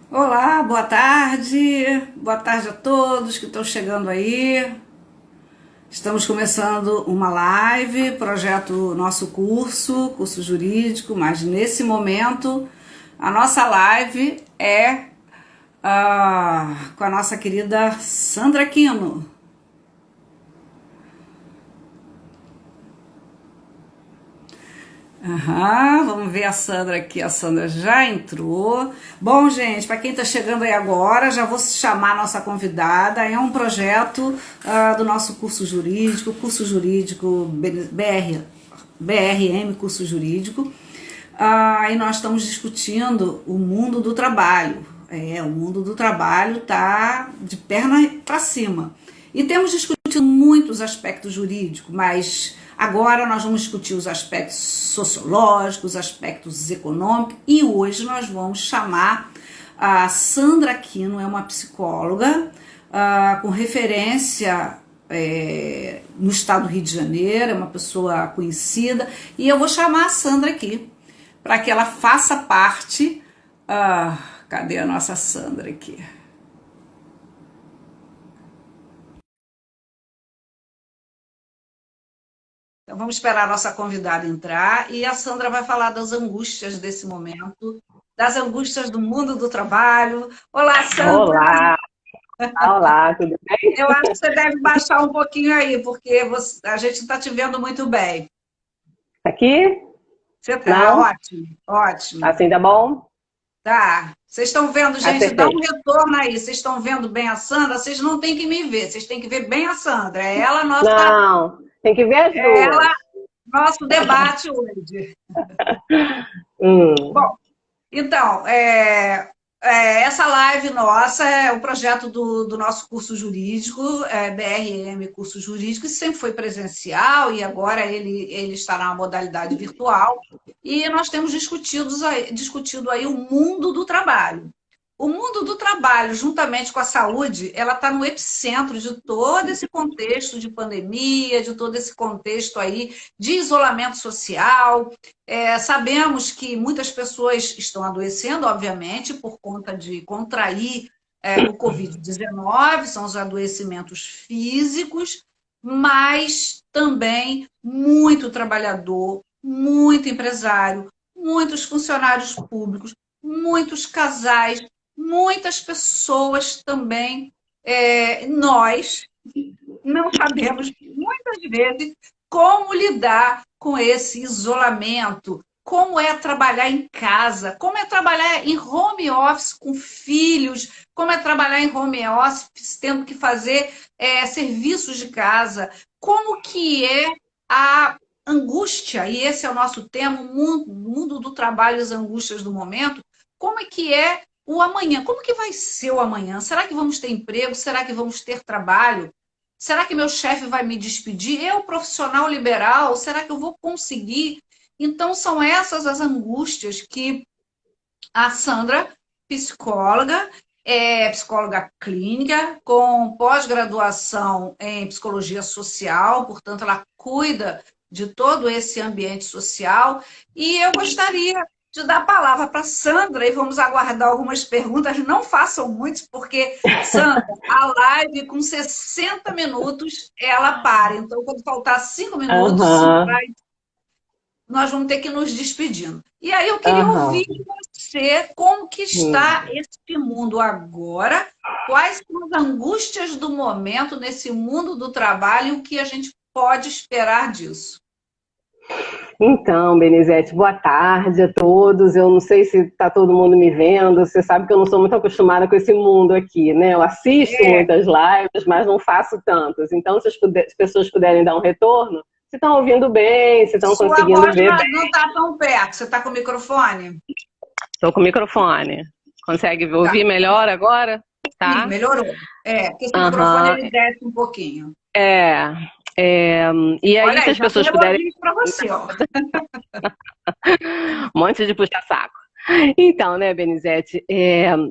Olá, boa tarde. Boa tarde a todos que estão chegando aí. Estamos começando uma live, projeto nosso curso jurídico, mas nesse momento a nossa live é com a nossa querida Sandra Quino. Vamos ver a Sandra aqui. A Sandra já entrou. Bom, gente, para quem está chegando aí agora, já vou chamar a nossa convidada. É um projeto do nosso curso jurídico BRM, curso jurídico. E nós estamos discutindo o mundo do trabalho. O mundo do trabalho está de perna para cima. E temos discutido muitos aspectos jurídicos, mas agora nós vamos discutir os aspectos sociológicos, os aspectos econômicos, e hoje nós vamos chamar a Sandra Quino, é uma psicóloga com referência no estado do Rio de Janeiro, é uma pessoa conhecida, e eu vou chamar a Sandra aqui para que ela faça parte. Cadê a nossa Sandra aqui? Então vamos esperar a nossa convidada entrar e a Sandra vai falar das angústias desse momento, das angústias do mundo do trabalho. Olá, Sandra! Olá, olá, tudo bem? Eu acho que você deve baixar um pouquinho aí, porque a gente está te vendo muito bem. Aqui? Você está Não? ótimo, ótimo. Assim tá bom? Tá. Vocês estão vendo, gente? Dá um Acertei. retorno aí. Vocês estão vendo bem a Sandra? Vocês não têm que me ver, vocês têm que ver bem a Sandra. Não, tem que ver as É duas. ela, nosso debate hoje. Hum, Bom, então, essa live nossa é o projeto do nosso curso jurídico, BRM Curso Jurídico, que sempre foi presencial e agora ele está na modalidade virtual. E nós temos discutido aí o mundo do trabalho. O mundo do trabalho, juntamente com a saúde, ela está no epicentro de todo esse contexto de pandemia, de todo esse contexto aí de isolamento social. Sabemos que muitas pessoas estão adoecendo, obviamente, por conta de contrair o Covid-19, são os adoecimentos físicos, mas também muito trabalhador, muito empresário, muitos funcionários públicos, muitos casais, muitas pessoas também, nós não sabemos muitas vezes como lidar com esse isolamento, como é trabalhar em casa, como é trabalhar em home office com filhos, como é trabalhar em home office tendo que fazer serviços de casa, como que é a angústia, e esse é o nosso tema, o mundo do trabalho e as angústias do momento, como é que é o amanhã, como que vai ser o amanhã? Será que vamos ter emprego? Será que vamos ter trabalho? Será que meu chefe vai me despedir? Eu, profissional liberal, será que eu vou conseguir? Então, são essas as angústias que a Sandra, psicóloga, é psicóloga clínica, com pós-graduação em psicologia social, portanto, ela cuida de todo esse ambiente social. E eu gostaria de dar a palavra para a Sandra e vamos aguardar algumas perguntas. Não façam muitos, porque, Sandra, a live com 60 minutos ela para. Então, quando faltar 5 minutos, aham, nós vamos ter que nos despedindo. E aí eu queria ouvir aham. de você como que está Hum. esse mundo agora, quais são as angústias do momento nesse mundo do trabalho e o que a gente pode esperar disso. Então, Benizete, boa tarde a todos. Eu não sei se está todo mundo me vendo. Você sabe que eu não sou muito acostumada com esse mundo aqui, né? Eu assisto É, muitas lives, mas não faço tantas. Então, se as pessoas puderem dar um retorno, se estão ouvindo bem, se estão sua conseguindo voz ver. não está tão perto. Você está com o microfone? Estou com o microfone. Consegue Tá. ouvir melhor agora? Sim, Tá? melhorou. Porque esse microfone Aham. ele desce um pouquinho. É, e aí, Olha se aí, as já tem pessoas puderem. elogios para você, ó. Um monte de puxa-saco. Então, né, Benizete,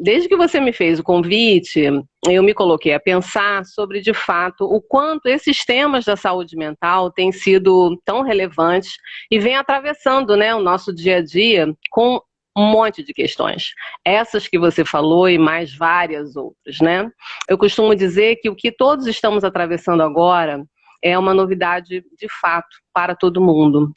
desde que você me fez o convite, eu me coloquei a pensar sobre, de fato, o quanto esses temas da saúde mental têm sido tão relevantes e vêm atravessando, né, o nosso dia a dia com um monte de questões. Essas que você falou e mais várias outras, né? Eu costumo dizer que o que todos estamos atravessando agora é uma novidade de fato para todo mundo.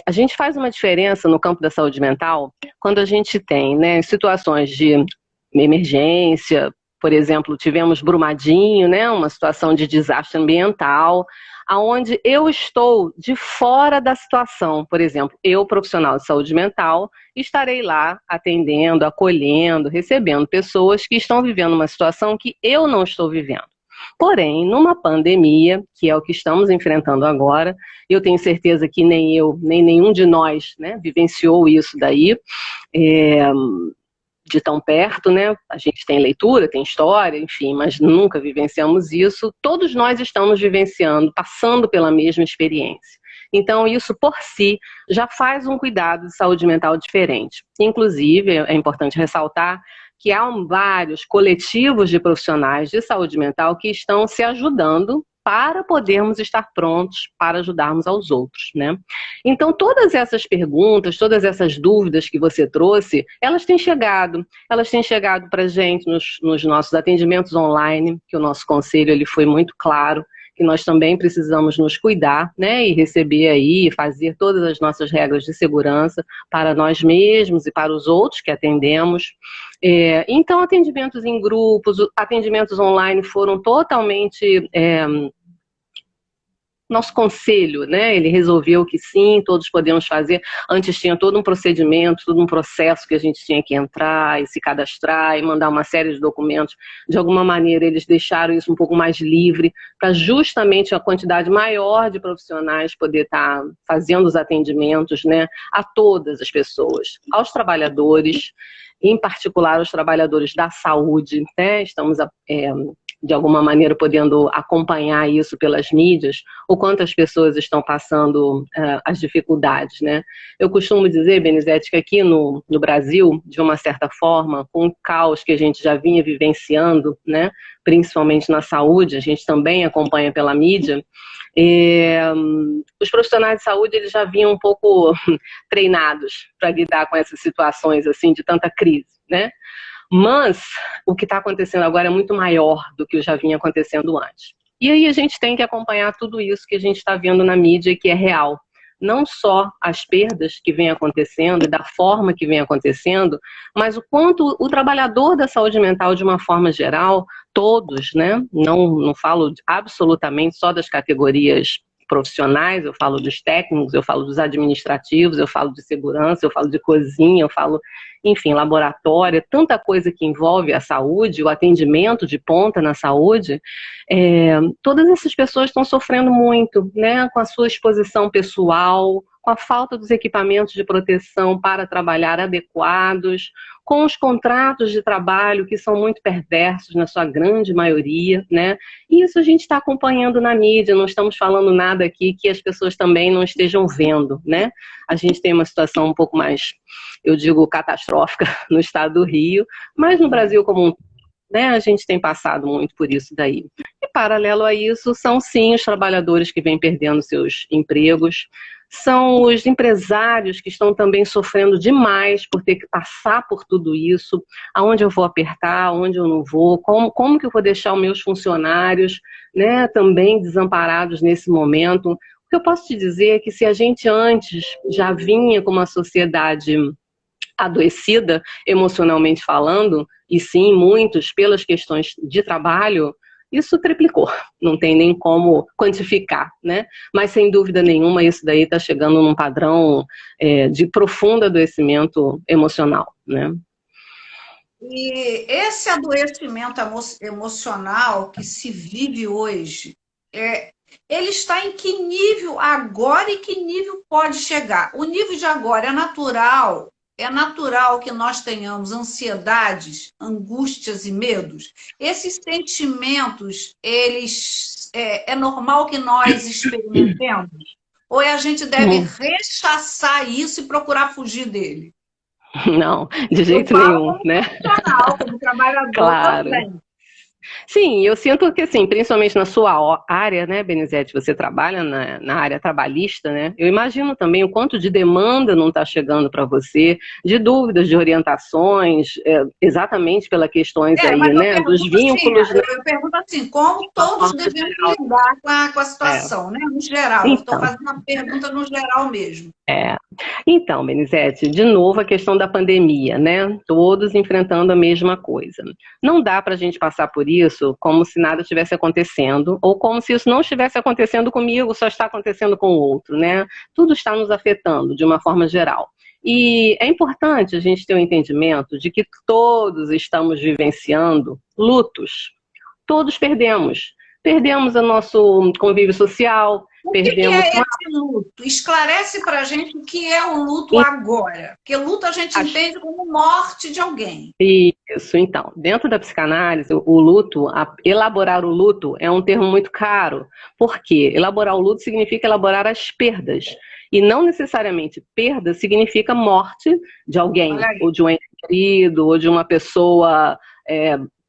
A gente faz uma diferença no campo da saúde mental quando a gente tem, né, situações de emergência, por exemplo, tivemos Brumadinho, né, uma situação de desastre ambiental, aonde eu estou de fora da situação. Por exemplo, eu, profissional de saúde mental, estarei lá atendendo, acolhendo, recebendo pessoas que estão vivendo uma situação que eu não estou vivendo. Porém, numa pandemia, que é o que estamos enfrentando agora, eu tenho certeza que nem eu, nem nenhum de nós, né, vivenciou isso daí, de tão perto, né? A gente tem leitura, tem história, enfim, mas nunca vivenciamos isso. Todos nós estamos vivenciando, passando pela mesma experiência. Então, isso por si já faz um cuidado de saúde mental diferente. Inclusive, é importante ressaltar que há vários coletivos de profissionais de saúde mental que estão se ajudando para podermos estar prontos para ajudarmos aos outros, né? Então, todas essas perguntas, todas essas dúvidas que você trouxe, elas têm chegado para a gente nos nossos atendimentos online, que o nosso conselho ele foi muito claro, que nós também precisamos nos cuidar, né, e receber aí, fazer todas as nossas regras de segurança para nós mesmos e para os outros que atendemos. Então, atendimentos em grupos, atendimentos online foram totalmente... Nosso conselho, né, ele resolveu que sim, todos podemos fazer. Antes tinha todo um procedimento, todo um processo que a gente tinha que entrar e se cadastrar e mandar uma série de documentos. De alguma maneira, eles deixaram isso um pouco mais livre para justamente a quantidade maior de profissionais poder estar fazendo os atendimentos, né, a todas as pessoas, aos trabalhadores, em particular os trabalhadores da saúde, né, estamos de alguma maneira podendo acompanhar isso pelas mídias, o quanto as pessoas estão passando as dificuldades, né? Eu costumo dizer, Benizete, que aqui no Brasil, de uma certa forma, com o caos que a gente já vinha vivenciando, né, principalmente na saúde, a gente também acompanha pela mídia, os profissionais de saúde eles já vinham um pouco treinados para lidar com essas situações assim de tanta crise, né? Mas o que está acontecendo agora é muito maior do que já vinha acontecendo antes. E aí a gente tem que acompanhar tudo isso que a gente está vendo na mídia e que é real. Não só as perdas que vêm acontecendo e da forma que vem acontecendo, mas o quanto o trabalhador da saúde mental, de uma forma geral, todos, né? Não falo absolutamente só das categorias profissionais, eu falo dos técnicos, eu falo dos administrativos, eu falo de segurança, eu falo de cozinha, eu falo, enfim, laboratório, tanta coisa que envolve a saúde, o atendimento de ponta na saúde, todas essas pessoas estão sofrendo muito, né, com a sua exposição pessoal, com a falta dos equipamentos de proteção para trabalhar adequados, com os contratos de trabalho que são muito perversos na sua grande maioria, né? E isso a gente está acompanhando na mídia, não estamos falando nada aqui que as pessoas também não estejam vendo, né? A gente tem uma situação um pouco mais, eu digo, catastrófica no estado do Rio, mas no Brasil como um, né, a gente tem passado muito por isso daí. E paralelo a isso, são sim os trabalhadores que vêm perdendo seus empregos, são os empresários que estão também sofrendo demais por ter que passar por tudo isso, aonde eu vou apertar, aonde eu não vou, como que eu vou deixar os meus funcionários, né, também desamparados nesse momento. O que eu posso te dizer é que se a gente antes já vinha com uma sociedade adoecida, emocionalmente falando, e sim, muitos pelas questões de trabalho, isso triplicou, não tem nem como quantificar, né? Mas sem dúvida nenhuma isso daí está chegando num padrão de profundo adoecimento emocional, né? E esse adoecimento emocional que se vive hoje, ele está em que nível agora e que nível pode chegar? O nível de agora é natural que nós tenhamos ansiedades, angústias e medos. Esses sentimentos, eles é normal que nós experimentemos? Ou a gente deve rechaçar isso e procurar fugir dele? Não, de Eu jeito falo nenhum, como né? profissional, como trabalhador Claro. também. Sim, eu sinto que, assim, principalmente na sua área, né, Benizete, você trabalha na área trabalhista, né? Eu imagino também o quanto de demanda não está chegando para você, de dúvidas, de orientações, exatamente pelas questões aí, Mas eu né, dos pergunto assim, vínculos, né, eu pergunto assim, como de uma todos forma devemos geral. lidar com a É. situação, né? No geral, eu estou Então, fazendo uma pergunta no geral mesmo. é. Então, Benizete, de novo a questão da pandemia, né? Todos enfrentando a mesma coisa. Não dá para a gente passar por isso como se nada estivesse acontecendo, ou como se isso não estivesse acontecendo comigo, só está acontecendo com o outro, né? Tudo está nos afetando de uma forma geral. E é importante a gente ter o entendimento de que todos estamos vivenciando lutos. Todos perdemos. Perdemos o nosso convívio social, O que perdemos é esse luto? Esclarece para a gente o que é o luto agora. Porque luto a gente uma. entende como morte de alguém. Isso, então, dentro da psicanálise, o luto, elaborar o luto é um termo muito caro, porque elaborar o luto significa elaborar as perdas, e não necessariamente perda significa morte de alguém, Olha aí. ou de um ente querido, ou de uma pessoa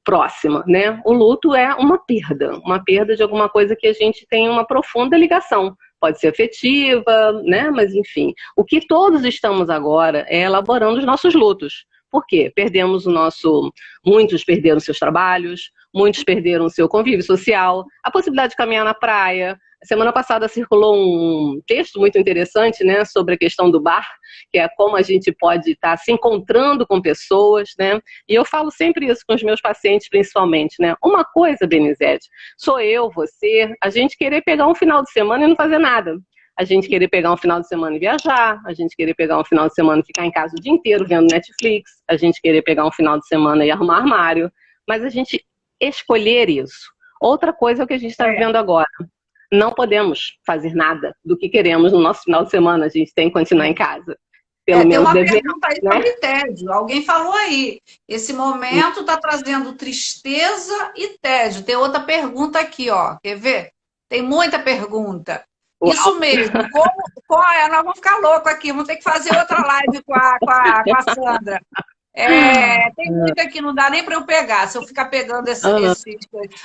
próxima, né? O luto é uma perda de alguma coisa que a gente tem uma profunda ligação. Pode ser afetiva, né? Mas enfim, o que todos estamos agora é elaborando os nossos lutos. Por quê? Perdemos o nosso. Muitos perderam seus trabalhos, muitos perderam o seu convívio social, a possibilidade de caminhar na praia. Semana passada circulou um texto muito interessante, né, sobre a questão do bar, que é como a gente pode estar se encontrando com pessoas, né? E eu falo sempre isso com os meus pacientes, principalmente, né? Uma coisa, Benizete, sou eu, você, a gente querer pegar um final de semana e não fazer nada. A gente querer pegar um final de semana e viajar, a gente querer pegar um final de semana e ficar em casa o dia inteiro vendo Netflix, a gente querer pegar um final de semana e arrumar armário, mas a gente escolher isso. Outra coisa é o que a gente está vivendo agora. Não podemos fazer nada do que queremos no nosso final de semana, a gente tem que continuar em casa. Pelo Tem menos uma devemos, pergunta aí né? sobre tédio. Alguém falou aí. Esse momento está trazendo tristeza e tédio. Tem outra pergunta aqui, ó. Quer ver? Tem muita pergunta. Uau. Isso mesmo. Nós vamos ficar loucos aqui. Vamos ter que fazer outra live com a Sandra. Tem muita aqui, não dá nem para eu pegar, se eu ficar pegando esse.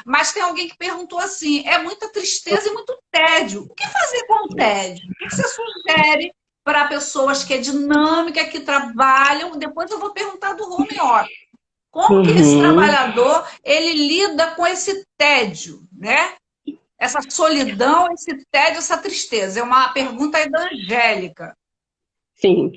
Mas tem alguém que perguntou assim: é muita tristeza e muito tédio. O que fazer com o tédio? O que você sugere para pessoas que é dinâmica, que trabalham? Depois eu vou perguntar do home office. Como que esse trabalhador ele lida com esse tédio, né? Essa solidão, esse tédio, essa tristeza. É uma pergunta aí da Angélica. Sim,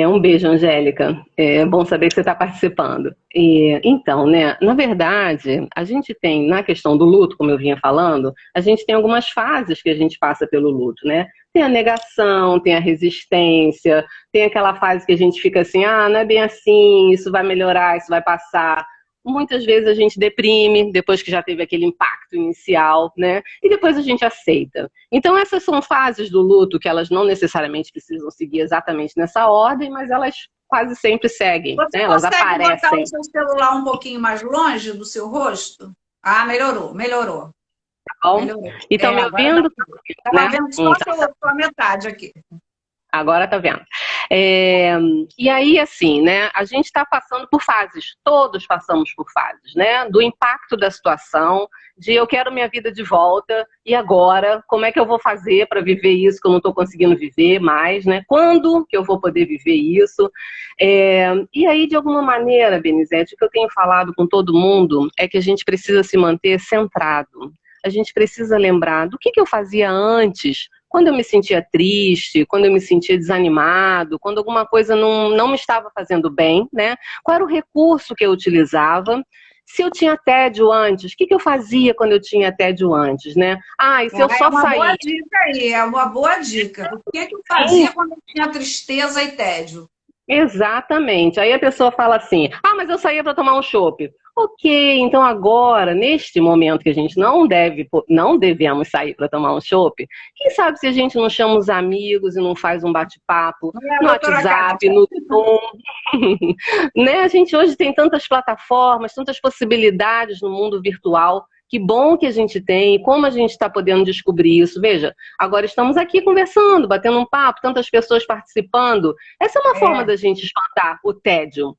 um beijo, Angélica. É bom saber que você está participando. Então, né, na verdade, a gente tem, na questão do luto, como eu vinha falando, a gente tem algumas fases que a gente passa pelo luto, né? Tem a negação, tem a resistência, tem aquela fase que a gente fica assim, ah, não é bem assim, isso vai melhorar, isso vai passar. Muitas vezes a gente deprime, depois que já teve aquele impacto inicial, né? E depois a gente aceita. Então essas são fases do luto que elas não necessariamente precisam seguir exatamente nessa ordem, mas elas quase sempre seguem, Você né? Elas consegue botar o aparecem. seu celular um pouquinho mais longe do seu rosto? Ah, melhorou, melhorou, Tá bom? melhorou. E estão me Agora dá. ouvindo? Estava Né? vendo só a sua metade aqui. Agora tá vendo. E aí, assim, né? A gente está passando por fases, todos passamos por fases, né? Do impacto da situação, de eu quero minha vida de volta, e agora? Como é que eu vou fazer para viver isso que eu não estou conseguindo viver mais, né? Quando que eu vou poder viver isso? E aí, de alguma maneira, Benizete, o que eu tenho falado com todo mundo é que a gente precisa se manter centrado. A gente precisa lembrar do que eu fazia antes, quando eu me sentia triste, quando eu me sentia desanimado, quando alguma coisa não me estava fazendo bem, né? Qual era o recurso que eu utilizava? Se eu tinha tédio antes, o que eu fazia quando eu tinha tédio antes, né? Ah, e se eu É só uma boa saía? dica aí, é uma boa dica. O que eu fazia quando eu tinha tristeza e tédio? Exatamente. Aí a pessoa fala assim: ah, mas eu saía para tomar um chopp. Ok, então agora, neste momento que a gente não devemos sair para tomar um chopp, quem sabe se a gente não chama os amigos e não faz um bate-papo Não é a no doutora WhatsApp, Kátia. no Zoom, né? A gente hoje tem tantas plataformas, tantas possibilidades no mundo virtual. Que bom que a gente tem, e como a gente está podendo descobrir isso. Veja, agora estamos aqui conversando, batendo um papo, tantas pessoas participando. Essa é uma forma da gente espantar o tédio.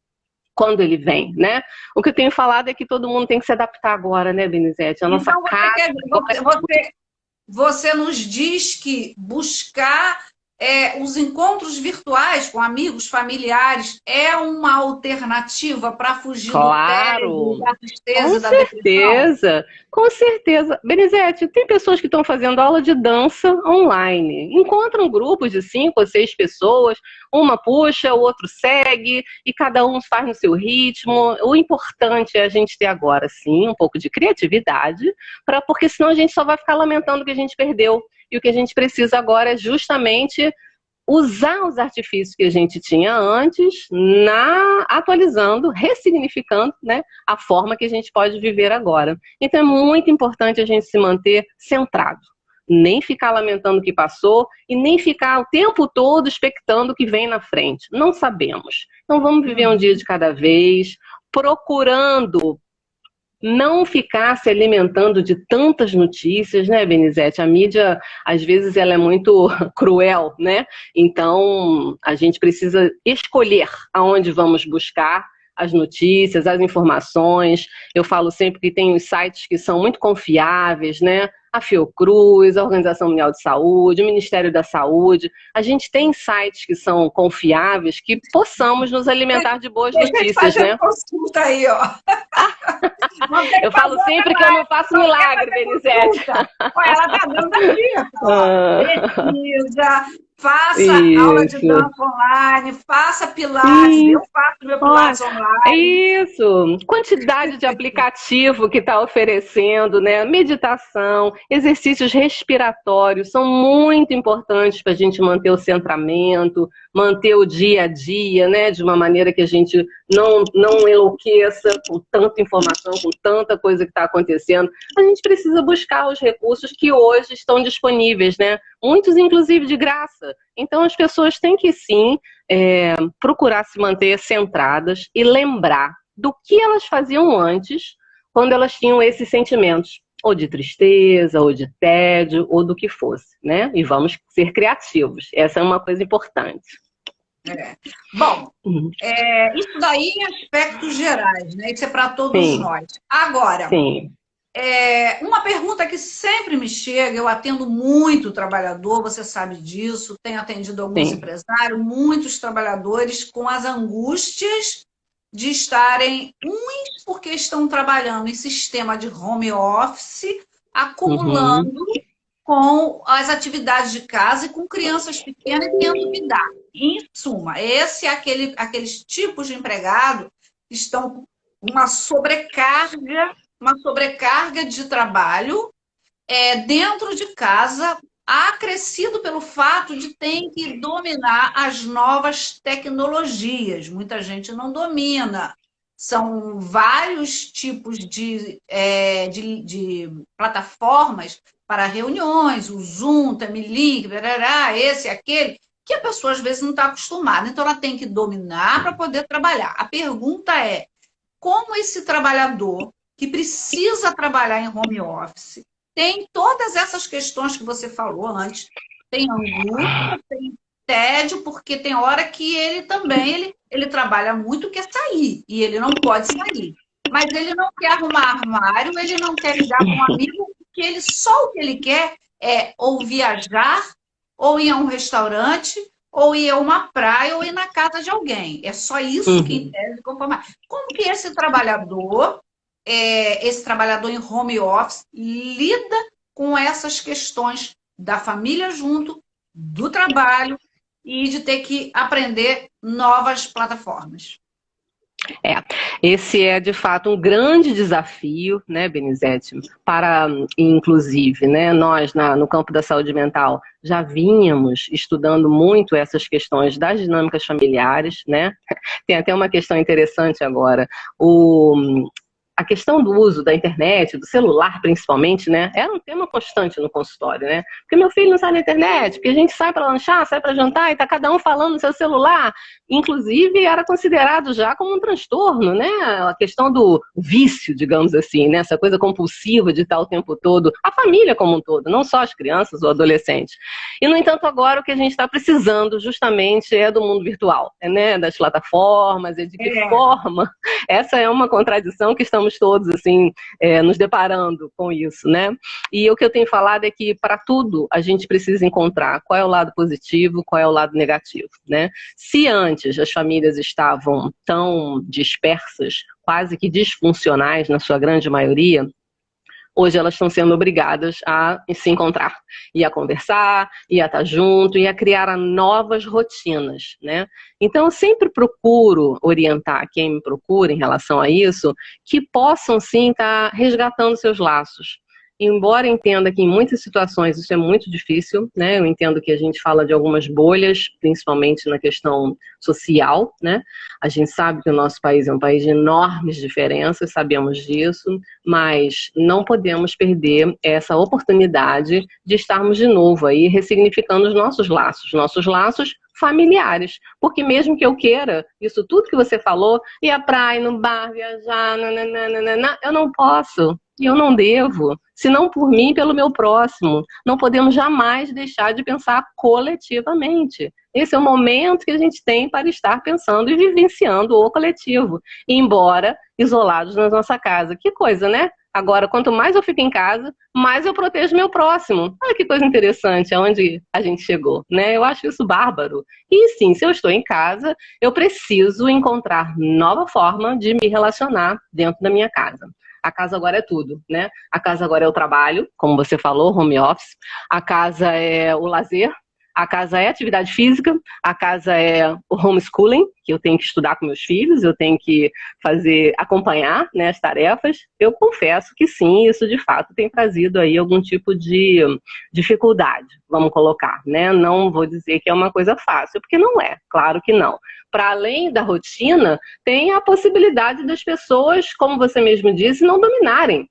quando ele vem, né? O que eu tenho falado é que todo mundo tem que se adaptar agora, né, Benizete? A nossa Então, casa... você nos diz que buscar os encontros virtuais com amigos, familiares, é uma alternativa para fugir do tédio, Claro, da tristeza com e da depressão? certeza, com certeza. Benizete, tem pessoas que estão fazendo aula de dança online. Encontram grupos de 5 ou 6 pessoas, uma puxa, o outro segue, e cada um faz no seu ritmo. O importante é a gente ter agora, sim, um pouco de criatividade, porque senão a gente só vai ficar lamentando o que a gente perdeu. E o que a gente precisa agora é justamente usar os artifícios que a gente tinha antes, atualizando, ressignificando, né, a forma que a gente pode viver agora. Então é muito importante a gente se manter centrado. Nem ficar lamentando o que passou e nem ficar o tempo todo expectando o que vem na frente. Não sabemos. Então vamos viver um dia de cada vez, procurando não ficar se alimentando de tantas notícias, né, Benizete? A mídia, às vezes, ela é muito cruel, né? Então, a gente precisa escolher aonde vamos buscar as notícias, as informações. Eu falo sempre que tem os sites que são muito confiáveis, né? A Fiocruz, a Organização Mundial de Saúde, o Ministério da Saúde. A gente tem sites que são confiáveis, que possamos nos alimentar de boas notícias, né? Consulta aí, ó. Eu falo sempre que eu não faço milagre, Benizete. Ela tá dando aqui. Pesquisa, faça aula de dança online, faça pilates. Eu faço meu pilates online. Isso. Quantidade de aplicativo que está oferecendo, né? Meditação, exercícios respiratórios são muito importantes para a gente manter o centramento, manter o dia a dia, né? De uma maneira que a gente não enlouqueça com tanta informação, com tanta coisa que está acontecendo. A gente precisa buscar os recursos que hoje estão disponíveis, né? Muitos, inclusive, de graça. Então, as pessoas têm que, sim, procurar se manter centradas e lembrar do que elas faziam antes, quando elas tinham esses sentimentos, ou de tristeza, ou de tédio, ou do que fosse, né? E vamos ser criativos. Essa é uma coisa importante. Bom, isso daí em aspectos gerais, né? Isso é para todos nós. Agora, uma pergunta que sempre me chega, eu atendo muito trabalhador, você sabe disso, tenho atendido alguns empresários, muitos trabalhadores com as angústias de estarem, uns porque estão trabalhando em sistema de home office, acumulando com as atividades de casa e com crianças pequenas e tendo que dar. Em suma, esse é aqueles tipos de empregado que estão com uma sobrecarga de trabalho dentro de casa, acrescido pelo fato de ter que dominar as novas tecnologias. Muita gente não domina. São vários tipos de plataformas para reuniões, o Zoom, o Link, esse, aquele, que a pessoa às vezes não está acostumada. Então ela tem que dominar para poder trabalhar. A pergunta é, como esse trabalhador que precisa trabalhar em home office tem todas essas questões que você falou antes, tem angústia, tem tédio, porque tem hora que ele também ele trabalha muito, quer sair, e ele não pode sair. Mas ele não quer arrumar armário, ele não quer ligar com um amigo, porque só o que ele quer é ou viajar, ou ir a um restaurante, ou ir a uma praia, ou ir na casa de alguém. É só isso que em tese conformar. Como que esse trabalhador em home office lida com essas questões da família junto, do trabalho e de ter que aprender novas plataformas? Esse é de fato um grande desafio, né, Benizete, inclusive, né, nós no campo da saúde mental já vínhamos estudando muito essas questões das dinâmicas familiares, né? Tem até uma questão interessante agora. a questão do uso da internet, do celular principalmente, né, era um tema constante no consultório, né? Porque meu filho não sai na internet, porque a gente sai para lanchar, sai para jantar e tá cada um falando no seu celular. Inclusive, era considerado já como um transtorno, né? A questão do vício, digamos assim, né? Essa coisa compulsiva de estar o tempo todo, a família como um todo, não só as crianças ou adolescentes. E, no entanto, agora o que a gente está precisando justamente é do mundo virtual, né? Das plataformas, e de que forma. Essa é uma contradição que estamos todos, assim, nos deparando com isso, né? E o que eu tenho falado é que, para tudo, a gente precisa encontrar qual é o lado positivo, qual é o lado negativo, né? Se antes as famílias estavam tão dispersas, quase que disfuncionais na sua grande maioria, hoje elas estão sendo obrigadas a se encontrar, e a conversar, e a estar junto, e a criar novas rotinas, né? Então eu sempre procuro orientar quem me procura em relação a isso, que possam sim estar resgatando seus laços. Embora entenda que em muitas situações isso é muito difícil, né? Eu entendo que a gente fala de algumas bolhas, principalmente na questão social, né? A gente sabe que o nosso país é um país de enormes diferenças, sabemos disso, mas não podemos perder essa oportunidade de estarmos de novo aí ressignificando os nossos laços familiares, porque mesmo que eu queira isso tudo que você falou, ir à praia, no bar, viajar, nananana, eu não posso. E eu não devo, se não por mim, pelo meu próximo. Não podemos jamais deixar de pensar coletivamente. Esse é o momento que a gente tem para estar pensando e vivenciando o coletivo, embora isolados na nossa casa. Que coisa, né? Agora, quanto mais eu fico em casa, mais eu protejo meu próximo. Olha que coisa interessante, aonde a gente chegou, né? Eu acho isso bárbaro. E sim, se eu estou em casa, eu preciso encontrar nova forma de me relacionar dentro da minha casa. A casa agora é tudo, né? A casa agora é o trabalho, como você falou, home office. A casa é o lazer. A casa é atividade física, a casa é o homeschooling, que eu tenho que estudar com meus filhos, eu tenho que acompanhar, né, as tarefas. Eu confesso que sim, isso de fato tem trazido aí algum tipo de dificuldade, vamos colocar, né? Não vou dizer que é uma coisa fácil, porque não é, claro que não. Para além da rotina, tem a possibilidade das pessoas, como você mesmo disse, não dominarem,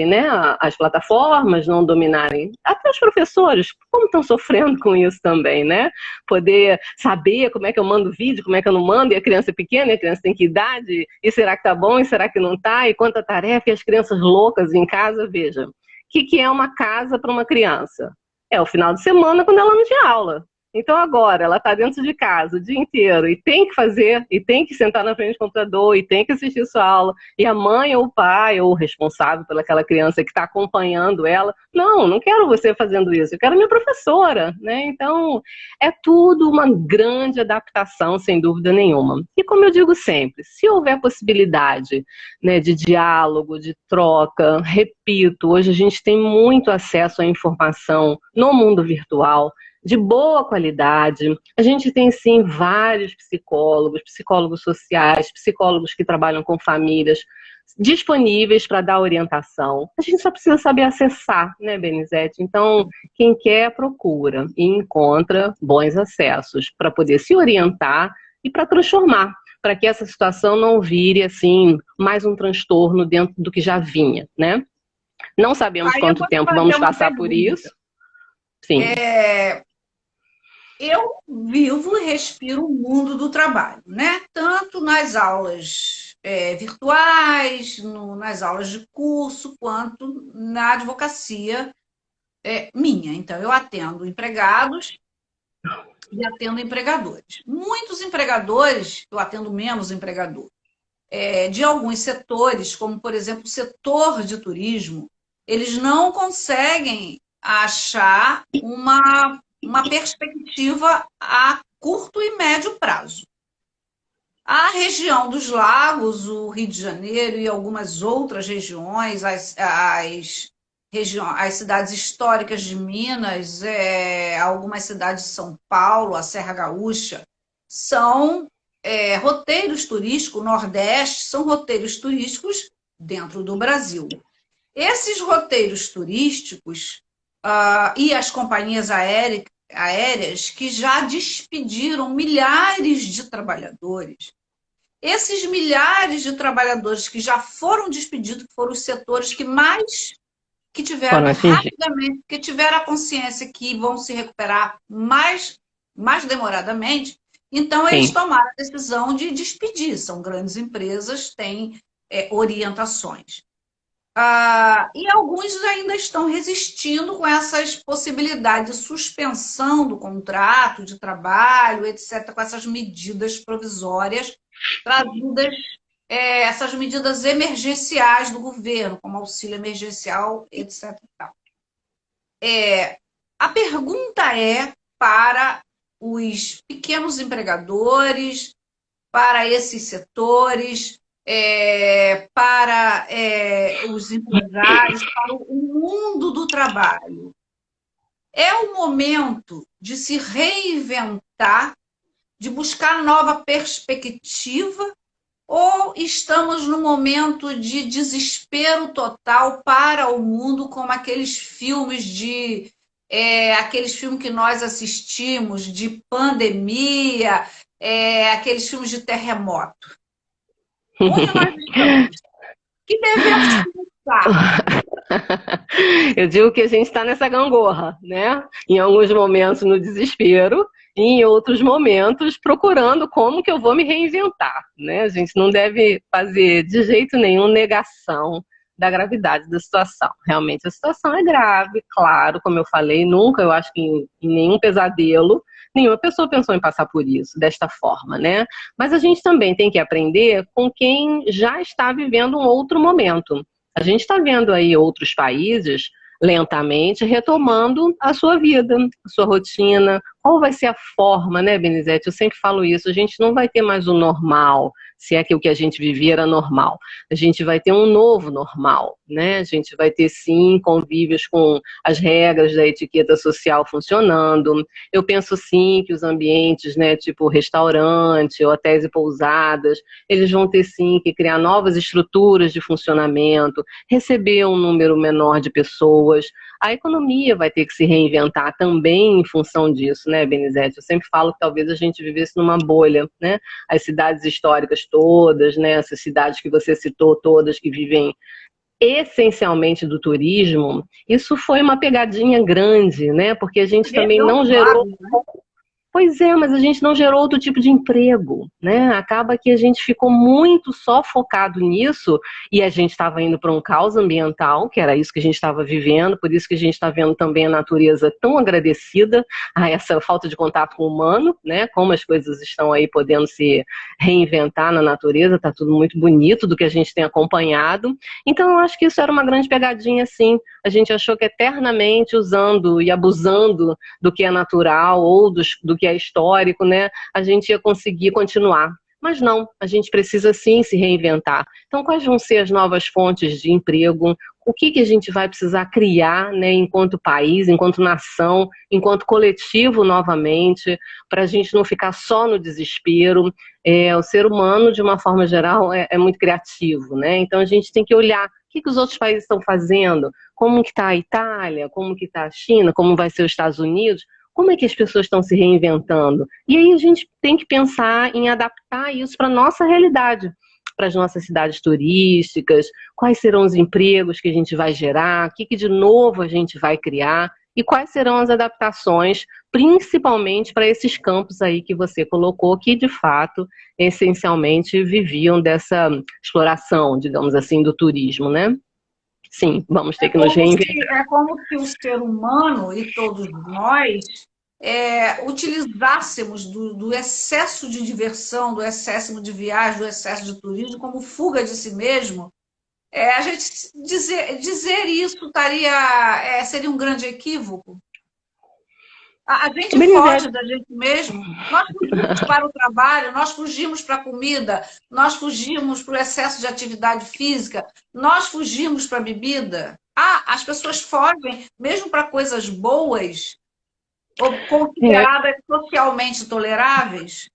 né, as plataformas, não dominarem, até os professores, como estão sofrendo com isso também, né? Poder saber como é que eu mando vídeo, como é que eu não mando, e a criança é pequena, e a criança tem que idade, e será que tá bom, e será que não tá, e quanta tarefa, e as crianças loucas em casa, veja. O que é uma casa para uma criança? É o final de semana quando ela não tinha aula. Então agora ela está dentro de casa o dia inteiro e tem que fazer, e tem que sentar na frente do computador, e tem que assistir sua aula, e a mãe ou o pai ou o responsável pelaquela criança que está acompanhando ela, não quero você fazendo isso, eu quero minha professora, né? Então é tudo uma grande adaptação, sem dúvida nenhuma. E como eu digo sempre, se houver possibilidade, né, de diálogo, de troca, repito, hoje a gente tem muito acesso à informação no mundo virtual, de boa qualidade. A gente tem, sim, vários psicólogos sociais, psicólogos que trabalham com famílias, disponíveis para dar orientação. A gente só precisa saber acessar, né, Benizete? Então, quem quer, procura e encontra bons acessos para poder se orientar e para transformar, para que essa situação não vire, assim, mais um transtorno dentro do que já vinha, né? Não sabemos quanto tempo vamos passar por isso. Sim. Eu vivo e respiro o mundo do trabalho, né? Tanto nas aulas virtuais, nas aulas de curso, quanto na advocacia minha. Então, eu atendo empregados e atendo empregadores. Muitos empregadores, eu atendo menos empregadores, de alguns setores, como, por exemplo, o setor de turismo, eles não conseguem achar uma perspectiva a curto e médio prazo. A região dos lagos, o Rio de Janeiro e algumas outras regiões, as cidades históricas de Minas, algumas cidades de São Paulo, a Serra Gaúcha, são roteiros turísticos, o Nordeste são roteiros turísticos dentro do Brasil. Esses roteiros turísticos e as companhias aéreas que já despediram milhares de trabalhadores, esses milhares de trabalhadores que já foram despedidos, que foram os setores que mais, que tiveram Foram que atingidos. rapidamente, que tiveram a consciência que vão se recuperar mais demoradamente, então eles Sim. tomaram a decisão de despedir. São grandes empresas, têm orientações. E alguns ainda estão resistindo com essas possibilidades de suspensão do contrato de trabalho, etc., com essas medidas provisórias trazidas, essas medidas emergenciais do governo, como auxílio emergencial, etc. e tal. A pergunta é para os pequenos empregadores, para esses setores, para os empresários, para o mundo do trabalho. É o momento de se reinventar, de buscar nova perspectiva, ou estamos no momento de desespero total para o mundo, como aqueles filmes aqueles filmes que nós assistimos de pandemia, aqueles filmes de terremoto? Onde nós estamos? Que devemos pensar? Eu digo que a gente está nessa gangorra, né? Em alguns momentos no desespero, e em outros momentos procurando como que eu vou me reinventar, né? A gente não deve fazer de jeito nenhum negação da gravidade da situação. Realmente a situação é grave, claro, como eu falei, nunca, eu acho que em nenhum pesadelo, nenhuma pessoa pensou em passar por isso, desta forma, né? Mas a gente também tem que aprender com quem já está vivendo um outro momento. A gente está vendo aí outros países lentamente retomando a sua vida, a sua rotina. Qual vai ser a forma, né, Benizete? Eu sempre falo isso, a gente não vai ter mais o normal, se é que o que a gente vivia era normal. A gente vai ter um novo normal, né? A gente vai ter, sim, convívios com as regras da etiqueta social funcionando. Eu penso, sim, que os ambientes, né, tipo restaurante, hotéis e pousadas, eles vão ter, sim, que criar novas estruturas de funcionamento, receber um número menor de pessoas. A economia vai ter que se reinventar também em função disso, né, Benizete? Eu sempre falo que talvez a gente vivesse numa bolha, né? As cidades históricas todas, né? Essas cidades que você citou todas que vivem essencialmente do turismo, isso foi uma pegadinha grande, né? Porque a gente também Deu não gerou. trabalho, né? Pois é, mas a gente não gerou outro tipo de emprego, né? Acaba que a gente ficou muito só focado nisso e a gente estava indo para um caos ambiental, que era isso que a gente estava vivendo, por isso que a gente está vendo também a natureza tão agradecida a essa falta de contato com o humano, né? Como as coisas estão aí podendo se reinventar na natureza, está tudo muito bonito do que a gente tem acompanhado. Então, eu acho que isso era uma grande pegadinha, sim. A gente achou que eternamente usando e abusando do que é natural ou do que é histórico, né, a gente ia conseguir continuar. Mas não, a gente precisa sim se reinventar. Então, quais vão ser as novas fontes de emprego? O que a gente vai precisar criar, né, enquanto país, enquanto nação, enquanto coletivo novamente, para a gente não ficar só no desespero? O ser humano, de uma forma geral, é muito criativo, né? Então a gente tem que olhar o que os outros países estão fazendo, como que está a Itália, como que está a China, como vai ser os Estados Unidos, como é que as pessoas estão se reinventando? E aí a gente tem que pensar em adaptar isso para a nossa realidade, para as nossas cidades turísticas, quais serão os empregos que a gente vai gerar, o que de novo a gente vai criar e quais serão as adaptações, principalmente para esses campos aí que você colocou, que de fato, essencialmente, viviam dessa exploração, digamos assim, do turismo, né? Sim, vamos ter que nos reinventar. É como se o ser humano e todos nós utilizássemos do excesso de diversão, do excesso de viagem, do excesso de turismo como fuga de si mesmo. A gente dizer isso seria um grande equívoco. A gente foge Benizete, da gente mesmo. Nós fugimos para o trabalho, nós fugimos para a comida, nós fugimos para o excesso de atividade física, nós fugimos para a bebida. As pessoas fogem mesmo para coisas boas ou consideradas socialmente toleráveis.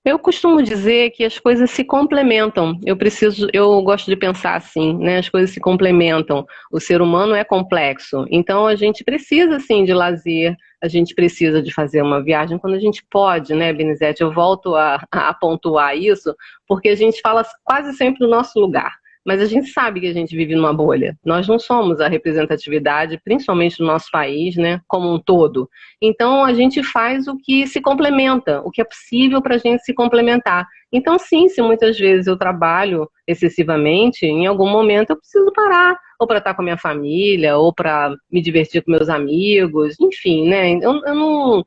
Eu costumo dizer que as coisas se complementam. Eu gosto de pensar assim, né? As coisas se complementam. O ser humano é complexo, então a gente precisa sim de lazer, a gente precisa de fazer uma viagem quando a gente pode, né, Benizete? Eu volto a pontuar isso, porque a gente fala quase sempre do nosso lugar. Mas a gente sabe que a gente vive numa bolha. Nós não somos a representatividade, principalmente do nosso país, né, como um todo. Então, a gente faz o que se complementa, o que é possível para a gente se complementar. Então, sim, se muitas vezes eu trabalho excessivamente, em algum momento eu preciso parar, ou para estar com a minha família, ou para me divertir com meus amigos, enfim, né? Eu não.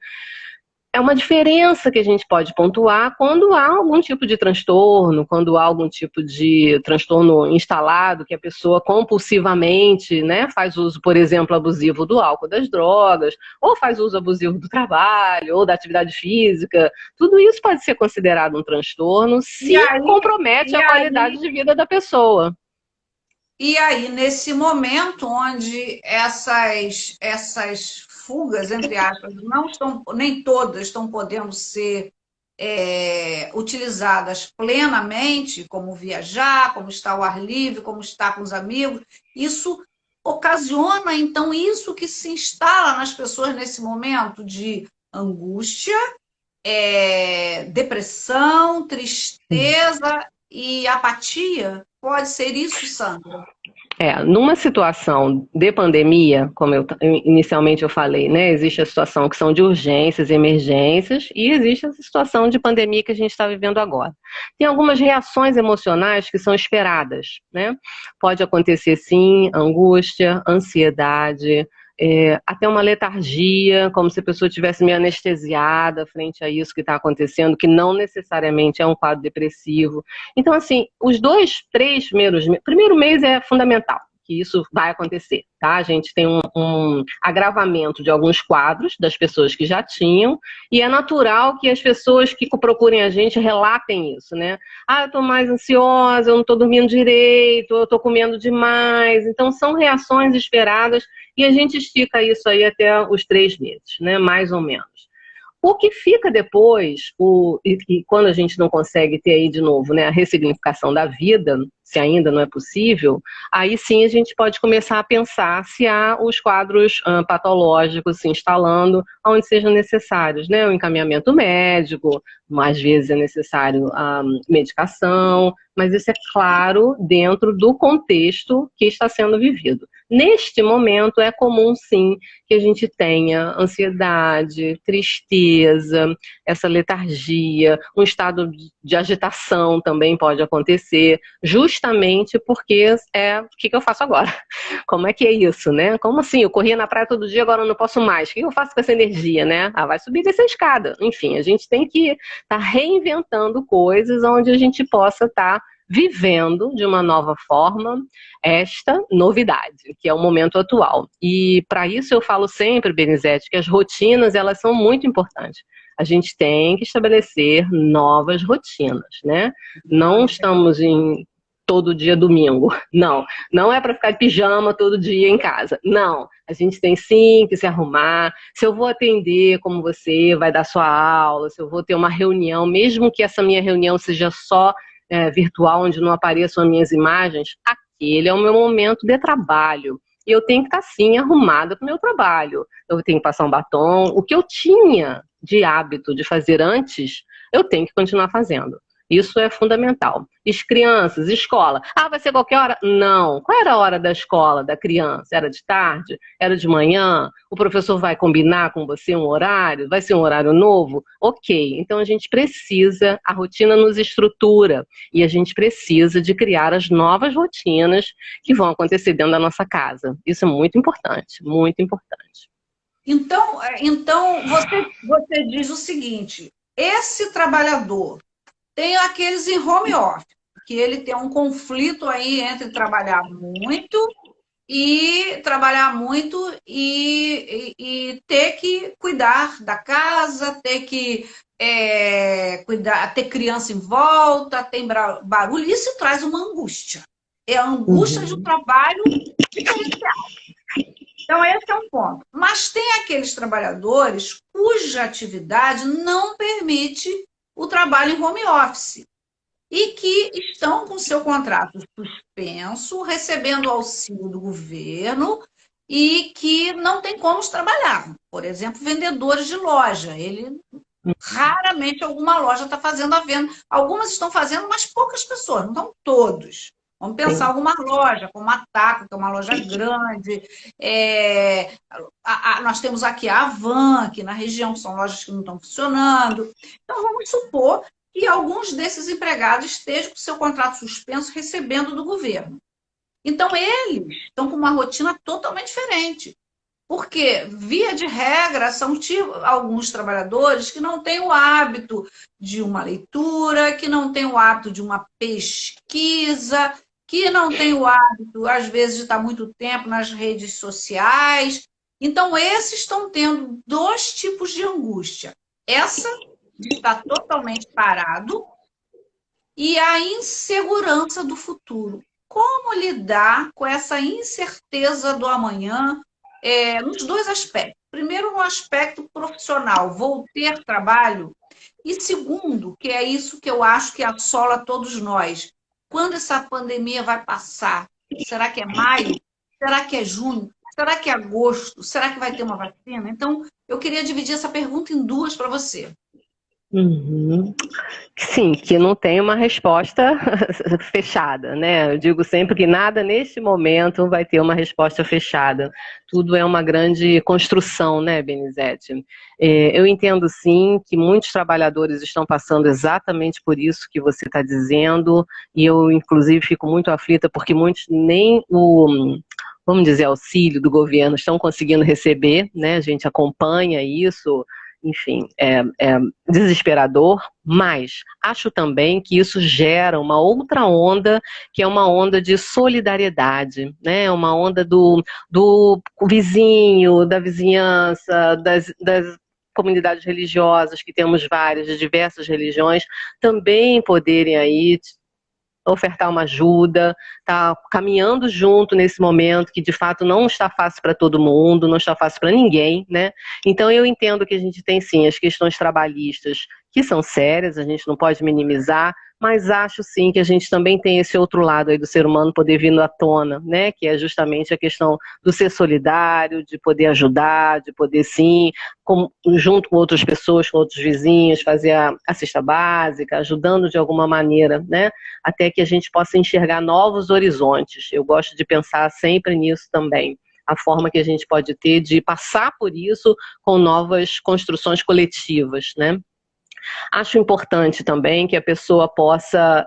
É uma diferença que a gente pode pontuar quando há algum tipo de transtorno, quando há algum tipo de transtorno instalado, que a pessoa compulsivamente, né, faz uso, por exemplo, abusivo do álcool, das drogas, ou faz uso abusivo do trabalho, ou da atividade física. Tudo isso pode ser considerado um transtorno E se aí, compromete e a qualidade aí, de vida da pessoa. e aí, nesse momento onde essas fugas, entre aspas, não estão, nem todas estão podendo ser utilizadas plenamente, como viajar, como estar ao ar livre, como estar com os amigos, isso ocasiona, então, isso que se instala nas pessoas nesse momento de angústia, depressão, tristeza e apatia. Pode ser isso, Sandra? Numa situação de pandemia, como inicialmente eu falei, né, existe a situação que são de urgências, emergências, e existe essa situação de pandemia que a gente está vivendo agora. Tem algumas reações emocionais que são esperadas, né? Pode acontecer, sim, angústia, ansiedade, até uma letargia, como se a pessoa estivesse meio anestesiada frente a isso que está acontecendo, que não necessariamente é um quadro depressivo. Então, assim, os 2, 3 primeiro mês é fundamental, que isso vai acontecer, tá? A gente tem um agravamento de alguns quadros das pessoas que já tinham, e é natural que as pessoas que procurem a gente relatem isso, né? Ah, eu tô mais ansiosa, eu não tô dormindo direito, eu tô comendo demais. Então, são reações esperadas e a gente estica isso aí até os 3 meses, né? Mais ou menos. O que fica depois, e quando a gente não consegue ter aí de novo, né, a ressignificação da vida, se ainda não é possível, aí sim a gente pode começar a pensar se há os quadros patológicos se instalando onde sejam necessários, né, o encaminhamento médico, às vezes é necessário a medicação, mas isso é claro dentro do contexto que está sendo vivido. Neste momento é comum sim que a gente tenha ansiedade, tristeza, essa letargia, um estado de agitação também pode acontecer, justamente porque o que eu faço agora? Como é que é isso, né? Como assim? Eu corria na praia todo dia, agora eu não posso mais. O que eu faço com essa energia, né? Vai subir dessa escada. Enfim, a gente tem que estar reinventando coisas onde a gente possa estar vivendo de uma nova forma esta novidade, que é o momento atual. E para isso eu falo sempre, Benizete, que as rotinas elas são muito importantes. A gente tem que estabelecer novas rotinas, né? Não estamos em todo dia domingo. Não, não é para ficar de pijama todo dia em casa. Não, a gente tem sim que se arrumar. Se eu vou atender como você, vai dar sua aula, se eu vou ter uma reunião, mesmo que essa minha reunião seja só virtual, onde não apareçam as minhas imagens, aquele é o meu momento de trabalho. E eu tenho que estar, sim, arrumada para o meu trabalho. Eu tenho que passar um batom. O que eu tinha de hábito de fazer antes, eu tenho que continuar fazendo. Isso é fundamental. E as crianças, escola. Vai ser qualquer hora? Não. Qual era a hora da escola da criança? Era de tarde? Era de manhã? O professor vai combinar com você um horário? Vai ser um horário novo? Ok. Então a gente precisa, a rotina nos estrutura e a gente precisa de criar as novas rotinas que vão acontecer dentro da nossa casa. Isso é muito importante, muito importante. Então você diz o seguinte: esse trabalhador tem aqueles em home office, que ele tem um conflito aí entre trabalhar muito e ter que cuidar da casa, ter que cuidar, ter criança em volta, tem barulho, isso traz uma angústia. É a angústia de um trabalho diferenciado. Então, esse é um ponto. Mas tem aqueles trabalhadores cuja atividade não permite o trabalho em home office e que estão com seu contrato suspenso, recebendo auxílio do governo e que não tem como trabalhar. Por exemplo, vendedores de loja. Raramente alguma loja está fazendo a venda. Algumas estão fazendo, mas poucas pessoas, não estão todos. Vamos pensar Sim. alguma loja, como a Taco, que é uma loja grande. Nós temos aqui a Avan, que na região são lojas que não estão funcionando. Então, vamos supor que alguns desses empregados estejam com seu contrato suspenso recebendo do governo. Então, eles estão com uma rotina totalmente diferente. Porque, via de regra, são alguns trabalhadores que não têm o hábito de uma leitura, que não têm o hábito de uma pesquisa, que não têm o hábito, às vezes, de estar muito tempo nas redes sociais. Então, esses estão tendo dois tipos de angústia. Essa de estar totalmente parado e a insegurança do futuro. Como lidar com essa incerteza do amanhã, nos dois aspectos. Primeiro, no aspecto profissional, vou ter trabalho? E segundo, que é isso que eu acho que assola todos nós, quando essa pandemia vai passar? Será que é maio? Será que é junho? Será que é agosto? Será que vai ter uma vacina? Então, eu queria dividir essa pergunta em duas para você. Uhum. Sim, que não tem uma resposta fechada, né? Eu digo sempre que nada neste momento vai ter uma resposta fechada. Tudo é uma grande construção, né, Benizete? Eu entendo sim que muitos trabalhadores estão passando exatamente por isso que você está dizendo, e eu, inclusive, fico muito aflita porque muitos nem vamos dizer, auxílio do governo estão conseguindo receber, né? A gente acompanha isso. Enfim, é desesperador, mas acho também que isso gera uma outra onda, que é uma onda de solidariedade, né? Uma onda do vizinho, da vizinhança, das comunidades religiosas, que temos várias, de diversas religiões, também poderem aí ofertar uma ajuda, tá caminhando junto nesse momento que de fato não está fácil para todo mundo, não está fácil para ninguém, né? Então eu entendo que a gente tem sim as questões trabalhistas que são sérias, a gente não pode minimizar, mas acho sim que a gente também tem esse outro lado aí do ser humano poder vindo à tona, né? Que é justamente a questão do ser solidário, de poder ajudar, de poder sim, junto com outras pessoas, com outros vizinhos, fazer a cesta básica, ajudando de alguma maneira, né? Até que a gente possa enxergar novos horizontes. Eu gosto de pensar sempre nisso também. A forma que a gente pode ter de passar por isso com novas construções coletivas, né? Acho importante também que a pessoa possa,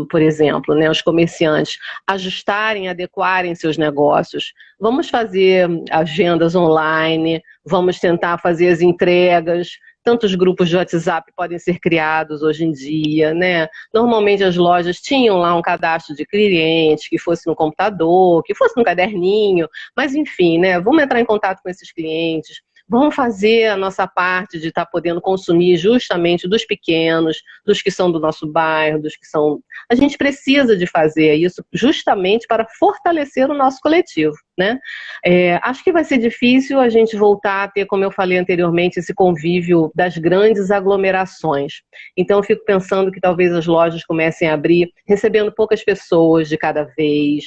por exemplo, né, os comerciantes ajustarem, adequarem seus negócios. Vamos fazer agendas online, vamos tentar fazer as entregas. Tantos grupos de WhatsApp podem ser criados hoje em dia, né? Normalmente as lojas tinham lá um cadastro de clientes, que fosse no computador, que fosse no caderninho, mas enfim, né? Vamos entrar em contato com esses clientes. Vamos fazer a nossa parte de estar podendo consumir justamente dos pequenos, dos que são do nosso bairro, dos que são... A gente precisa de fazer isso justamente para fortalecer o nosso coletivo, né? Acho que vai ser difícil a gente voltar a ter, como eu falei anteriormente, esse convívio das grandes aglomerações. Então eu fico pensando que talvez as lojas comecem a abrir recebendo poucas pessoas de cada vez,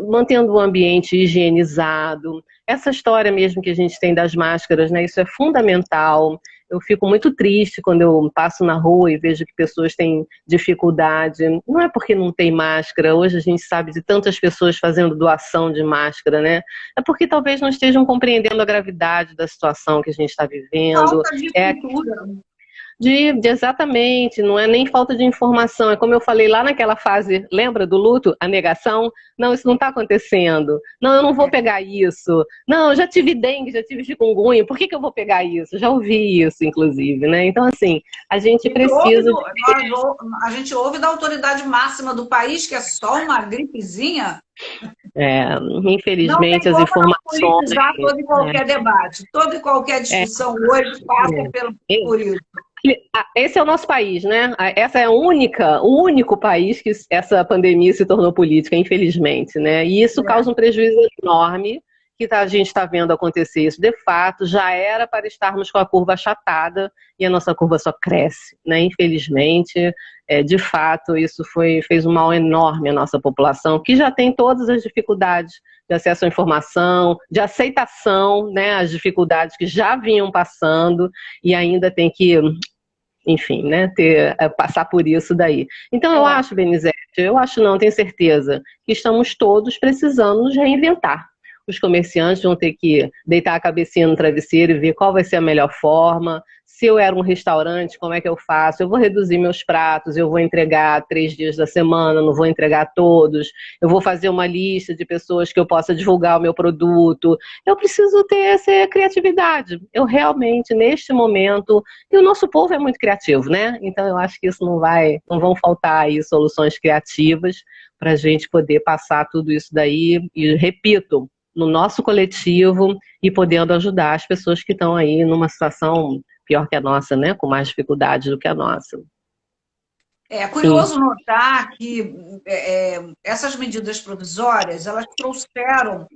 mantendo o ambiente higienizado. Essa história mesmo que a gente tem das máscaras, né, isso é fundamental. Eu fico muito triste quando eu passo na rua e vejo que pessoas têm dificuldade. Não é porque não tem máscara, hoje a gente sabe de tantas pessoas fazendo doação de máscara, né? É porque talvez não estejam compreendendo a gravidade da situação que a gente está vivendo. Falta de cultura. Exatamente, não é nem falta de informação, é como eu falei lá naquela fase, lembra do luto? A negação? Não, isso não está acontecendo. Não, eu não vou pegar isso. Não, eu já tive dengue, já tive chikungunya, por que eu vou pegar isso? Já ouvi isso, inclusive, né? Então, assim, a gente precisa... A gente ouve da autoridade máxima do país, que é só uma gripezinha. Infelizmente, as informações... Não tem como todo e qualquer debate, toda e qualquer discussão hoje passa por isso. Esse é o nosso país, né? Essa é o único país que essa pandemia se tornou política, infelizmente, né? E isso causa um prejuízo enorme que a gente está vendo acontecer isso de fato, já era para estarmos com a curva achatada e a nossa curva só cresce, né? Infelizmente, de fato, isso fez um mal enorme à nossa população, que já tem todas as dificuldades de acesso à informação, de aceitação, né? As dificuldades que já vinham passando e ainda tem que, enfim, né, passar por isso daí. Então eu acho, Benizete, não, tenho certeza, que estamos todos precisando nos reinventar. Os comerciantes vão ter que deitar a cabecinha no travesseiro e ver qual vai ser a melhor forma. Se eu era um restaurante, como é que eu faço? Eu vou reduzir meus pratos, eu vou entregar 3 dias da semana, não vou entregar todos. Eu vou fazer uma lista de pessoas que eu possa divulgar o meu produto. Eu preciso ter essa criatividade. Eu realmente, neste momento, e o nosso povo é muito criativo, né? Então eu acho que isso não vão faltar aí soluções criativas para a gente poder passar tudo isso daí. E repito, no nosso coletivo e podendo ajudar as pessoas que estão aí numa situação pior que a nossa, né? Com mais dificuldade do que a nossa. É curioso notar que essas medidas provisórias, elas trouxeram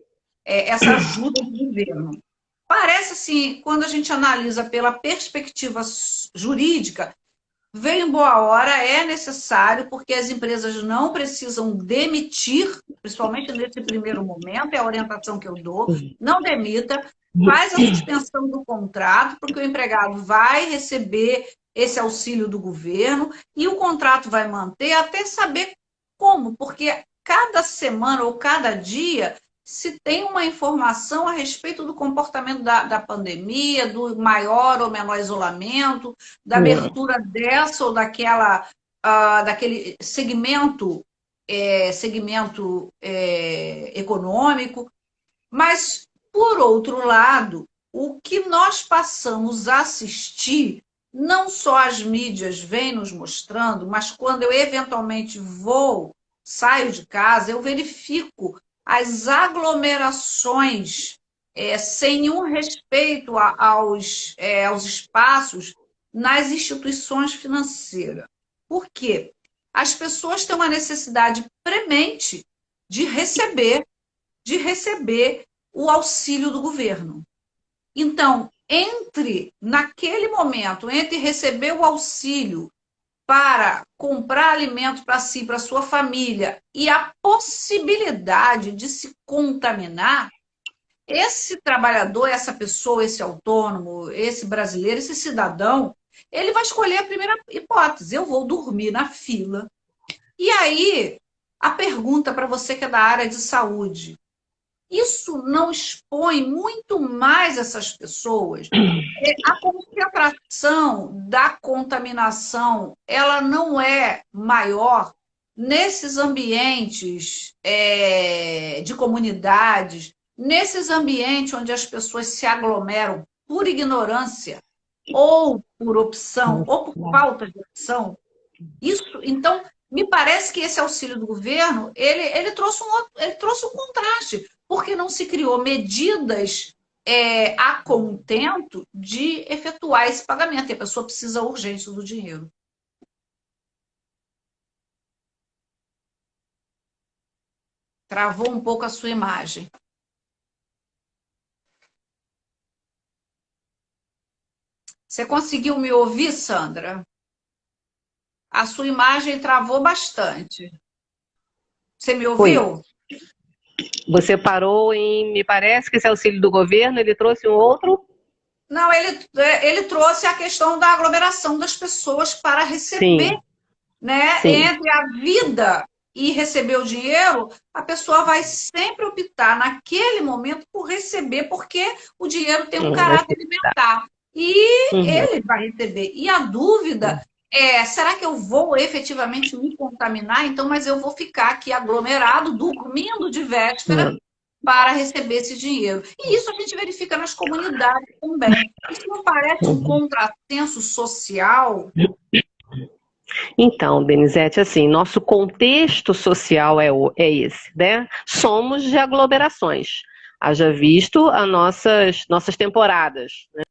essa ajuda do governo. Parece assim, quando a gente analisa pela perspectiva jurídica, veio em boa hora, é necessário, porque as empresas não precisam demitir, principalmente nesse primeiro momento, é a orientação que eu dou, não demita, faz a suspensão do contrato, porque o empregado vai receber esse auxílio do governo e o contrato vai manter até saber como, porque cada semana ou cada dia se tem uma informação a respeito do comportamento da pandemia, do maior ou menor isolamento, da abertura dessa ou daquele segmento econômico. Mas, por outro lado, o que nós passamos a assistir, não só as mídias vêm nos mostrando, mas quando eu eventualmente saio de casa, eu verifico as aglomerações sem nenhum respeito aos espaços nas instituições financeiras. Por quê? As pessoas têm uma necessidade premente de receber o auxílio do governo. Então, naquele momento, entre receber o auxílio para comprar alimento para si, para sua família, e a possibilidade de se contaminar, esse trabalhador, essa pessoa, esse autônomo, esse brasileiro, esse cidadão, ele vai escolher a primeira hipótese: eu vou dormir na fila. E aí, a pergunta para você que é da área de saúde: isso não expõe muito mais essas pessoas? A concentração da contaminação, ela não é maior nesses ambientes de comunidades, nesses ambientes onde as pessoas se aglomeram por ignorância, ou por opção, ou por falta de opção. Então, me parece que esse auxílio do governo, ele trouxe um contraste, porque não se criou medidas a contento de efetuar esse pagamento, e a pessoa precisa urgente do dinheiro. Travou um pouco a sua imagem. Você conseguiu me ouvir, Sandra? A sua imagem travou bastante. Você me ouviu? Você parou me parece que esse auxílio do governo, ele trouxe um outro? Não, ele trouxe a questão da aglomeração das pessoas para receber. Sim. Né? Sim. Entre a vida e receber o dinheiro, a pessoa vai sempre optar naquele momento por receber, porque o dinheiro tem um caráter alimentar. E ele vai receber. E a dúvida será que eu vou efetivamente me contaminar? Então, mas eu vou ficar aqui aglomerado, dormindo de véspera, para receber esse dinheiro. E isso a gente verifica nas comunidades também. Isso não parece um contrassenso social? Então, Benizete, assim, nosso contexto social é esse, né? Somos de aglomerações. Haja visto as nossas temporadas, né?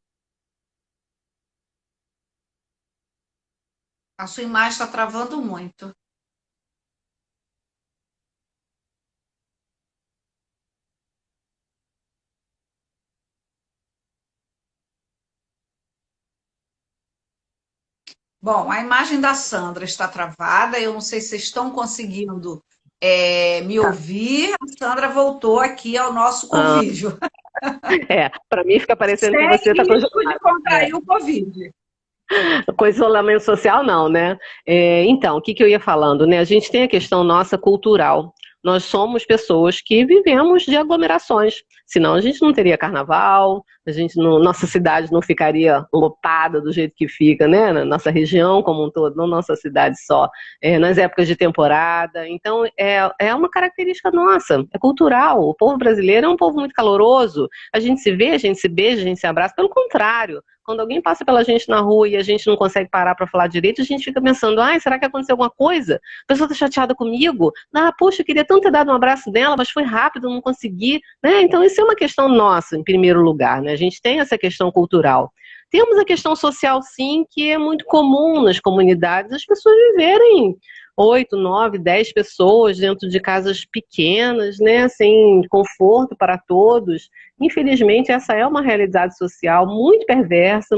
A sua imagem está travando muito. Bom, a imagem da Sandra está travada, eu não sei se vocês estão conseguindo me Tá. ouvir. A Sandra voltou aqui ao nosso Ah, convívio, para mim fica parecendo que sem você está com, risco de contrair o Covid. com isolamento social, não, né? Então, o que eu ia falando, né? A gente tem a questão nossa cultural. Nós somos pessoas que vivemos de aglomerações, senão a gente não teria carnaval, nossa cidade não ficaria lotada do jeito que fica, né? Na nossa região como um todo, não nossa cidade só, nas épocas de temporada. Então, é uma característica nossa, é cultural. O povo brasileiro é um povo muito caloroso. A gente se vê, a gente se beija, a gente se abraça. Pelo contrário, quando alguém passa pela gente na rua e a gente não consegue parar para falar direito, a gente fica pensando, ai, será que aconteceu alguma coisa? A pessoa está chateada comigo? Ah, poxa, eu queria tanto ter dado um abraço nela, mas foi rápido, não consegui. Né? Então, isso é uma questão nossa, em primeiro lugar. Né? A gente tem essa questão cultural. Temos a questão social, sim, que é muito comum nas comunidades, as pessoas viverem 8, 9, 10 pessoas dentro de casas pequenas, né, sem conforto para todos. Infelizmente, essa é uma realidade social muito perversa,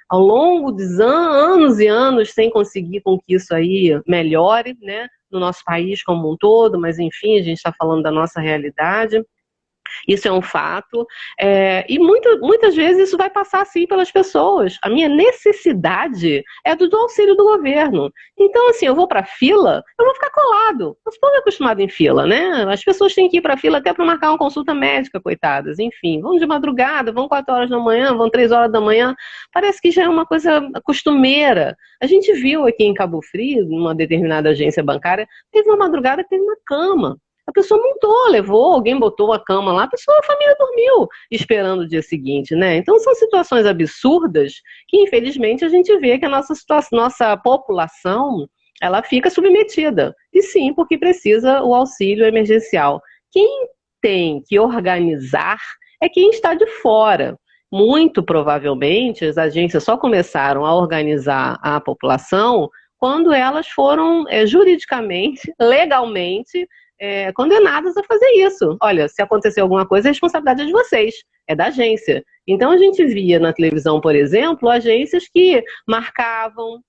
ao longo dos anos e anos sem conseguir com que isso aí melhore, né, no nosso país como um todo, mas enfim, a gente está falando da nossa realidade. Isso é um fato. E muitas vezes isso vai passar assim pelas pessoas. A minha necessidade é do auxílio do governo. Então, assim, eu vou para a fila, eu vou ficar colado. Eu estou acostumado em fila, né? As pessoas têm que ir para a fila até para marcar uma consulta médica, coitadas. Enfim, vão de madrugada, vão 4 horas da manhã, vão 3 horas da manhã. Parece que já é uma coisa costumeira. A gente viu aqui em Cabo Frio, numa determinada agência bancária, teve uma madrugada que teve uma cama. A pessoa montou, levou, alguém botou a cama lá, a família dormiu esperando o dia seguinte, né? Então são situações absurdas que infelizmente a gente vê que a nossa população, ela fica submetida. E sim, porque precisa o auxílio emergencial. Quem tem que organizar é quem está de fora. Muito provavelmente as agências só começaram a organizar a população quando elas foram juridicamente, legalmente condenadas a fazer isso. Olha, se acontecer alguma coisa, a responsabilidade é de vocês, é da agência. Então a gente via na televisão, por exemplo, agências que marcavam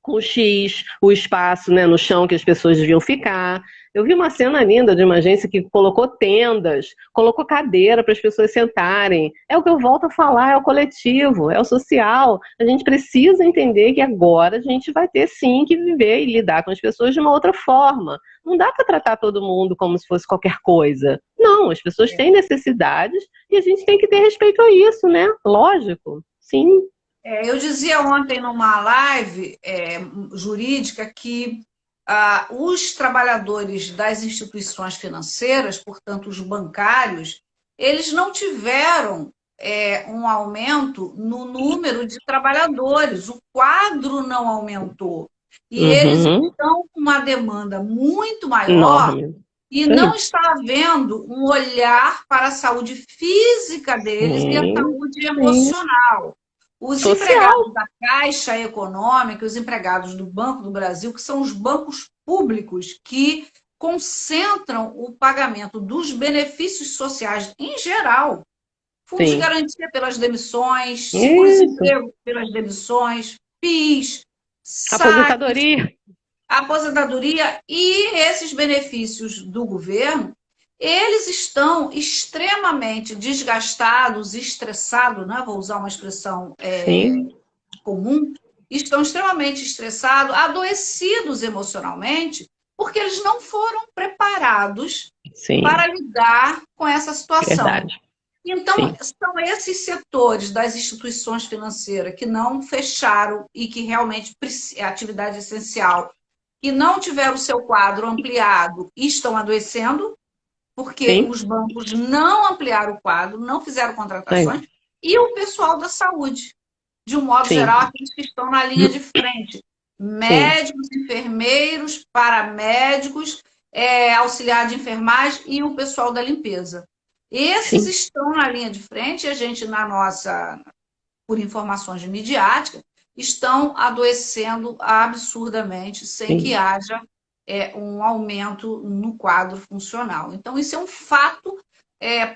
com X o espaço, né, no chão que as pessoas deviam ficar. Eu vi uma cena linda de uma agência que colocou tendas, colocou cadeira para as pessoas sentarem. É o que eu volto a falar, é o coletivo, é o social. A gente precisa entender que agora a gente vai ter sim que viver e lidar com as pessoas de uma outra forma. Não dá para tratar todo mundo como se fosse qualquer coisa. Não, as pessoas têm necessidades e a gente tem que ter respeito a isso, né? Lógico, sim. Eu dizia ontem numa live jurídica que os trabalhadores das instituições financeiras, portanto, os bancários, eles não tiveram um aumento no número de trabalhadores, o quadro não aumentou. E eles Uhum. estão com uma demanda muito maior Enorme. e Isso não aí. está havendo um olhar para a saúde física deles e a Sim, saúde sim. emocional. Os empregados Social. da Caixa Econômica, os empregados do Banco do Brasil, que são os bancos públicos que concentram o pagamento dos benefícios sociais em geral, fundo de Sim. garantia pelas demissões, Isso. seguro-desemprego pelas demissões, PIS, saques, Aposentadoria. aposentadoria e esses benefícios do governo, eles estão extremamente desgastados, estressados, né? Vou usar uma expressão Sim, comum, estão extremamente estressados, adoecidos emocionalmente, porque eles não foram preparados sim. para lidar com essa situação. Verdade. Então, Sim. são esses setores das instituições financeiras que não fecharam e que realmente é atividade essencial, que não tiveram o seu quadro ampliado e estão adoecendo, porque Sim. os bancos não ampliaram o quadro, não fizeram Aí. contratações, e o pessoal da saúde, de um modo geral, Sim. aqueles que estão na linha de frente, Sim. médicos, enfermeiros, paramédicos, auxiliar de enfermagem e o pessoal da limpeza. Esses Sim. estão na linha de frente e a gente, por informações midiáticas, estão adoecendo absurdamente sem que Sim. haja um aumento no quadro funcional. Então, isso é um fato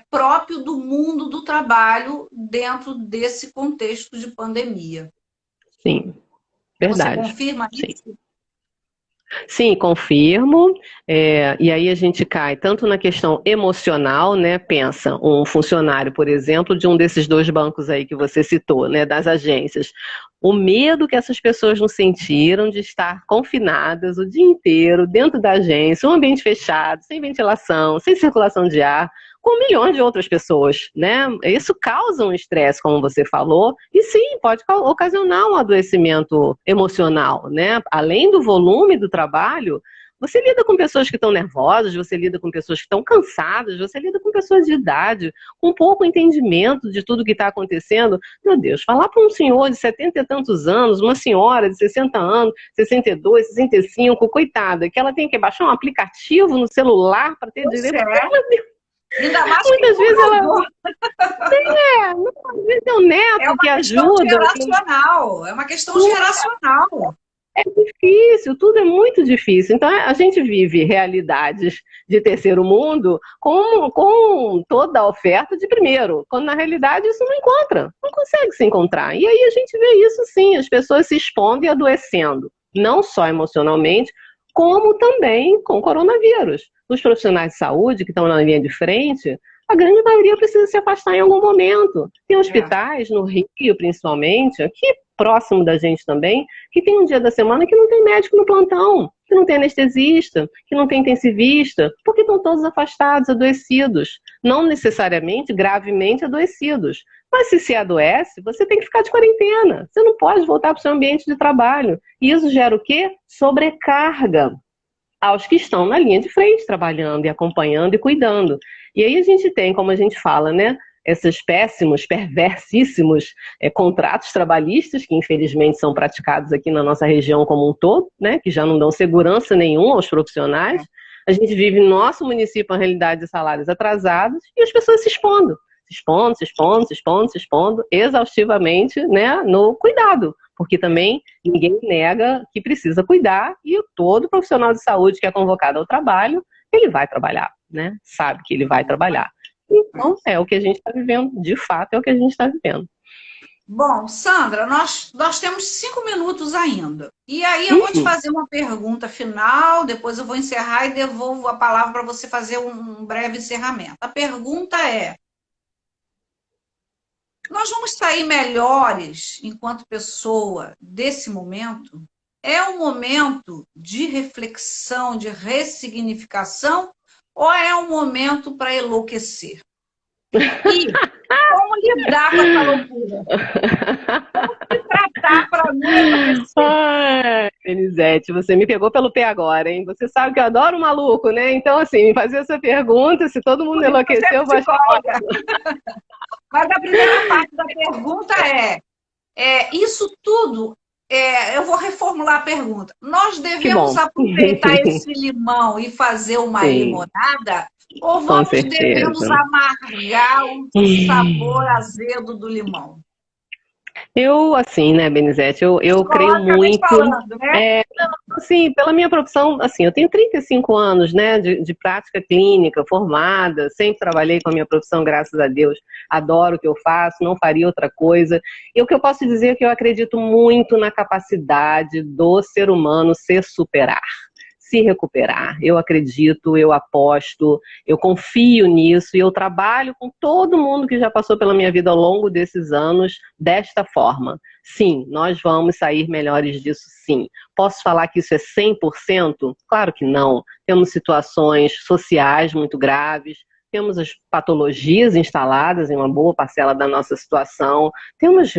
próprio do mundo do trabalho dentro desse contexto de pandemia. Sim. Você verdade. confirma Sim. isso? Sim, confirmo. E aí a gente cai tanto na questão emocional, né? Pensa, um funcionário, por exemplo, de um desses dois bancos aí que você citou, né? Das agências. O medo que essas pessoas não sentiram de estar confinadas o dia inteiro dentro da agência, um ambiente fechado, sem ventilação, sem circulação de ar, com milhões de outras pessoas, né? Isso causa um estresse, como você falou, e sim, pode ocasionar um adoecimento emocional, né? Além do volume do trabalho, você lida com pessoas que estão nervosas, você lida com pessoas que estão cansadas, você lida com pessoas de idade, com pouco entendimento de tudo que está acontecendo. Meu Deus, falar para um senhor de 70 e tantos anos, uma senhora de 60 anos, 62, 65, coitada, que ela tem que baixar um aplicativo no celular para ter Pois direito. é. Ainda mais que Muitas vezes ela cobrador. às vezes é o É neto uma que questão ajuda. geracional, é uma questão geracional. É difícil, tudo é muito difícil. Então a gente vive realidades de terceiro mundo com toda a oferta de primeiro, quando na realidade isso não encontra, não consegue se encontrar. E aí a gente vê isso sim, as pessoas se expondo e adoecendo, não só emocionalmente, como também com o coronavírus. Os profissionais de saúde que estão na linha de frente, a grande maioria precisa se afastar em algum momento. Tem hospitais, no Rio principalmente, aqui próximo da gente também, que tem um dia da semana que não tem médico no plantão, que não tem anestesista, que não tem intensivista, porque estão todos afastados, adoecidos. Não necessariamente gravemente adoecidos. Mas se adoece, você tem que ficar de quarentena. Você não pode voltar para o seu ambiente de trabalho. E isso gera o quê? Sobrecarga aos que estão na linha de frente, trabalhando e acompanhando e cuidando. E aí a gente tem, como a gente fala, né? Esses péssimos, perversíssimos contratos trabalhistas que infelizmente são praticados aqui na nossa região como um todo, né, que já não dão segurança nenhuma aos profissionais. A gente vive no nosso município uma realidade de salários atrasados e as pessoas se expondo exaustivamente, né, no cuidado, porque também ninguém nega que precisa cuidar e todo profissional de saúde que é convocado ao trabalho, ele vai trabalhar, né, sabe que ele vai trabalhar. Então, é o que a gente está vivendo, de fato, é o que a gente está vivendo. Bom, Sandra, nós temos 5 minutos ainda. E aí eu vou te fazer uma pergunta final, depois eu vou encerrar e devolvo a palavra para você fazer um breve encerramento. A pergunta é: nós vamos sair melhores enquanto pessoa desse momento? É um momento de reflexão, de ressignificação, ou é um momento para enlouquecer? E como lidar com essa loucura? Como se tratar para não enlouquecer? Ai, Elisete, você me pegou pelo pé agora, hein? Você sabe que eu adoro um maluco, né? Então, assim, me fazer essa pergunta, se todo mundo enlouqueceu, eu vou achar. Mas a primeira parte da pergunta isso tudo, eu vou reformular a pergunta. Nós devemos aproveitar esse limão e fazer uma limonada? Ou devemos amargar o sabor azedo do limão? Eu, assim, né, Benizete, eu creio muito. Falando, né? Assim, pela minha profissão, assim, eu tenho 35 anos, né, de prática clínica, formada, sempre trabalhei com a minha profissão, graças a Deus, adoro o que eu faço, não faria outra coisa. E o que eu posso dizer é que eu acredito muito na capacidade do ser humano se superar, se recuperar. Eu acredito, eu aposto, eu confio nisso e eu trabalho com todo mundo que já passou pela minha vida ao longo desses anos desta forma. Sim, nós vamos sair melhores disso, sim. Posso falar que isso é 100%? Claro que não. Temos situações sociais muito graves, temos as patologias instaladas em uma boa parcela da nossa situação, temos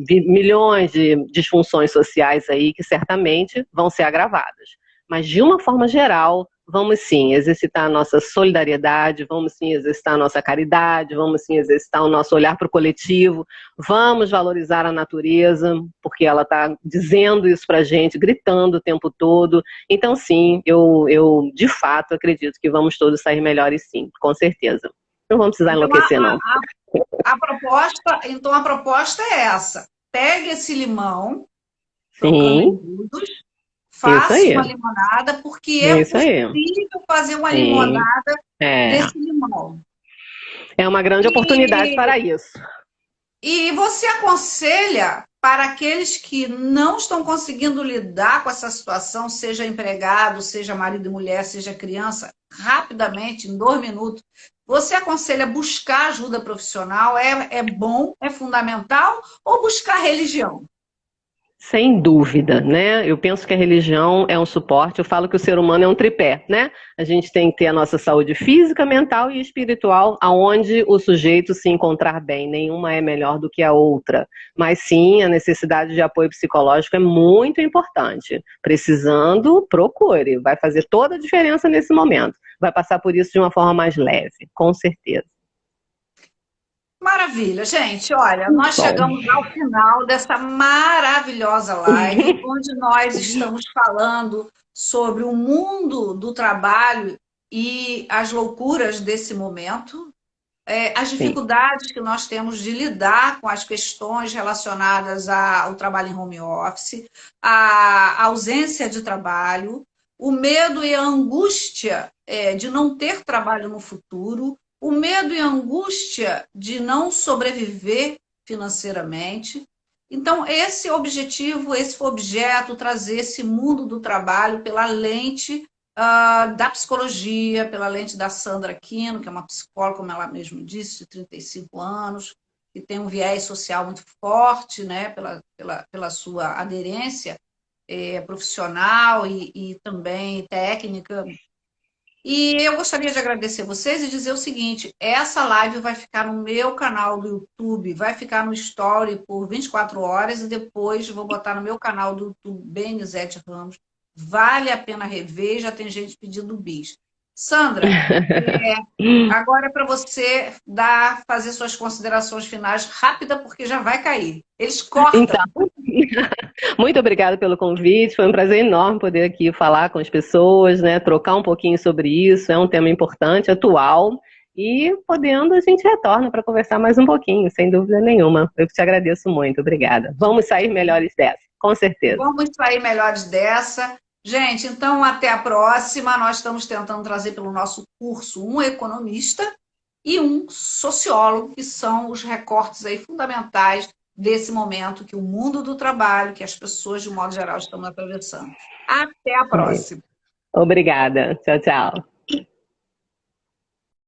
milhões de disfunções sociais aí que certamente vão ser agravadas. Mas, de uma forma geral, vamos sim exercitar a nossa solidariedade, vamos sim exercitar a nossa caridade, vamos sim exercitar o nosso olhar para o coletivo, vamos valorizar a natureza, porque ela está dizendo isso para a gente, gritando o tempo todo. Então, sim, eu de fato acredito que vamos todos sair melhores, sim, com certeza. Não vamos precisar enlouquecer, não. A proposta é essa. Pegue esse limão, sim. Faça uma limonada, porque é possível fazer uma limonada desse limão. É uma grande oportunidade para isso. E você aconselha para aqueles que não estão conseguindo lidar com essa situação, seja empregado, seja marido e mulher, seja criança, rapidamente, em 2 minutos, você aconselha buscar ajuda profissional? É bom, é fundamental, ou buscar religião? Sem dúvida, né? Eu penso que a religião é um suporte. Eu falo que o ser humano é um tripé, né? A gente tem que ter a nossa saúde física, mental e espiritual, aonde o sujeito se encontrar bem. Nenhuma é melhor do que a outra. Mas sim, a necessidade de apoio psicológico é muito importante. Precisando, procure. Vai fazer toda a diferença nesse momento. Vai passar por isso de uma forma mais leve, com certeza. Maravilha, gente. Olha, nós Bom. chegamos ao final dessa maravilhosa live, onde nós estamos falando sobre o mundo do trabalho e as loucuras desse momento, as Sim. dificuldades que nós temos de lidar com as questões relacionadas ao trabalho em home office, a ausência de trabalho, o medo e a angústia de não ter trabalho no futuro, o medo e a angústia de não sobreviver financeiramente. Então, esse objetivo, esse foi o objeto, trazer esse mundo do trabalho pela lente da psicologia, pela lente da Sandra Aquino, que é uma psicóloga, como ela mesma disse, de 35 anos, que tem um viés social muito forte, né, pela sua aderência profissional e também técnica. E eu gostaria de agradecer vocês e dizer o seguinte: essa live vai ficar no meu canal do YouTube, vai ficar no Story por 24 horas e depois vou botar no meu canal do YouTube, Benizete Ramos. Vale a pena rever, já tem gente pedindo bis. Sandra, agora é para você fazer suas considerações finais rápida, porque já vai cair. Eles Então, cortam. muito obrigada pelo convite. Foi um prazer enorme poder aqui falar com as pessoas, né? Trocar um pouquinho sobre isso. É um tema importante, atual. E podendo, a gente retorna para conversar mais um pouquinho, sem dúvida nenhuma. Eu te agradeço muito. Obrigada. Vamos sair melhores dessa, com certeza. Vamos sair melhores dessa. Gente, então até a próxima. Nós estamos tentando trazer pelo nosso curso um economista e um sociólogo, que são os recortes aí fundamentais desse momento que o mundo do trabalho, que as pessoas, de um modo geral, estão atravessando. Até a próxima. Obrigada. Tchau, tchau.